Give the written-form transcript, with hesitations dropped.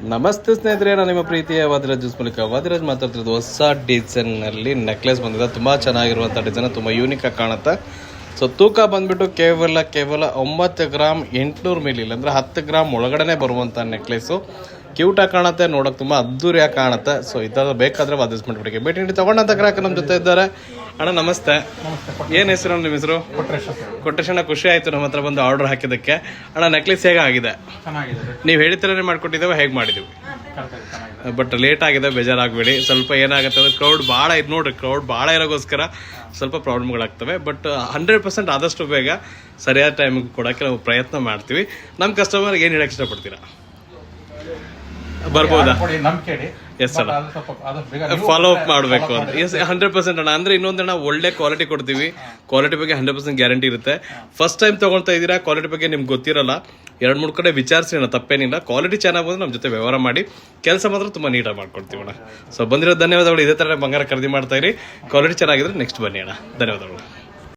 ನಮಸ್ತೆ ಸ್ನೇಹಿತರೆ, ನಾನು ನಿಮ್ಮ ಪ್ರೀತಿಯ ವಾದಿರಾಜ್ ಜ್ಯೂಸ್ ಮೂಲಕ ವಾದಿರಾಜ್ ಮಾತಾಡ್ತಿರೋದು. ಹೊಸ ಡಿಸೈನ್ನಲ್ಲಿ ನೆಕ್ಲೆಸ್ ಬಂದಿದೆ. ತುಂಬ ಚೆನ್ನಾಗಿರುವಂಥ ಡಿಸೈನ್, ತುಂಬ ಯೂನಿಕಾಗಿ ಕಾಣುತ್ತೆ. ಸೊ ತೂಕ ಬಂದುಬಿಟ್ಟು ಕೇವಲ 9 ಗ್ರಾಮ್ 800 ಮಿಲಿ, ಅಂದರೆ 10 ಗ್ರಾಮ್ ಒಳಗಡೆ ಬರುವಂಥ ನೆಕ್ಲೆಸ್ಸು. ಕ್ಯೂಟಾಗಿ ಕಾಣುತ್ತೆ, ನೋಡೋಕೆ ತುಂಬ ಅದ್ದೂರಿಯಾಗಿ ಕಾಣುತ್ತೆ. ಸೊ ಇದರ ಬೇಕಾದರೆ ವಾದಿಸ್ ಮಾಡಿಬಿಟ್ಟಿಗೆ ಭೇಟಿ ನೀಡಿ ತೊಗೊಂಡಂಥ ಗ್ರಾಹಕ ನಮ್ಮ ಜೊತೆ ಇದ್ದಾರೆ. ಅಣ್ಣ ನಮಸ್ತೆ. ಏನು ಹೆಸರು ನಿಮ್ಮ ಹೆಸರು? ಕೊಟ್ರೇಶಣ್ಣ. ಖುಷಿ ಆಯಿತು ನಮ್ಮ ಹತ್ರ ಬಂದು ಆರ್ಡರ್ ಹಾಕಿದ್ದಕ್ಕೆ. ಅಣ್ಣ ನೆಕ್ಲೆಸ್ ಹೇಗೆ ಆಗಿದೆ? ನೀವು ಹೇಳಿದ್ರೆ ಮಾಡ್ಕೊಟ್ಟಿದ್ದೇವೆ, ಹೇಗೆ ಮಾಡಿದ್ದೀವಿ. ಬಟ್ ಲೇಟ್ ಆಗಿದೆ, ಬೇಜಾರಾಗಬೇಡಿ. ಸ್ವಲ್ಪ ಏನಾಗುತ್ತೆ ಅಂದರೆ ಕ್ರೌಡ್ ಭಾಳ ಇದು ನೋಡ್ರಿ, ಕ್ರೌಡ್ ಭಾಳ ಇರೋಗೋಸ್ಕರ ಸ್ವಲ್ಪ ಪ್ರಾಬ್ಲಮ್ಗಳಾಗ್ತವೆ. ಬಟ್ 100% ಆದಷ್ಟು ಬೇಗ ಸರಿಯಾದ ಟೈಮಿಗೆ ಕೊಡೋಕ್ಕೆ ನಾವು ಪ್ರಯತ್ನ ಮಾಡ್ತೀವಿ. ನಮ್ಮ ಕಸ್ಟಮರ್ಗೆ ಏನು ಹೇಳಕ್ಕೆ ಇಷ್ಟಪಡ್ತೀರಾ? ಬರ್ಬೋದಾ? ಎಸ್ ಅಣ್ಣ, ಫಾಲೋ ಅಪ್ ಮಾಡಬೇಕು ಅಂತ. ಎಸ್ 100% ಅಣ್ಣ. ಅಂದರೆ ಇನ್ನೊಂದಣ್ಣ, ಒಳ್ಳೆ ಕ್ವಾಲಿಟಿ ಕೊಡ್ತೀವಿ. ಕ್ವಾಲಿಟಿ ಬಗ್ಗೆ 100% ಗ್ಯಾರಂಟಿ ಇರುತ್ತೆ. ಫಸ್ಟ್ ಟೈಮ್ ತೊಗೊಳ್ತಾ ಇದ್ದೀರಾ, ಕ್ವಾಲಿಟಿ ಬಗ್ಗೆ ನಿಮ್ಗೆ ಗೊತ್ತಿರಲ್ಲ, 2-3 ಕಡೆ ವಿಚಾರಿಸಿ ಅಣ್ಣ, ತಪ್ಪೇನಿಲ್ಲ. ಕ್ವಾಲಿಟಿ ಚೆನ್ನಾಗಿ ಬಂದ್ರೆ ನಮ್ಮ ಜೊತೆ ವ್ಯವಹಾರ ಮಾಡಿ, ಕೆಲಸ ಮಾತ್ರ ತುಂಬ ನೀಟಾಗಿ ಮಾಡ್ಕೊಡ್ತೀವಿ ಅಣ್ಣ. ಸೊ ಬಂದಿರೋ ಧನ್ಯವಾದಗಳು. ಇದೇ ಥರ ಬಂಗಾರ ಖರೀದಿ ಮಾಡ್ತಾ ಇರಿ. ಕ್ವಾಲಿಟಿ ಚೆನ್ನಾಗಿದ್ರೆ ನೆಕ್ಸ್ಟ್ ಬನ್ನಿ ಅಣ್ಣ. ಧನ್ಯವಾದಗಳು.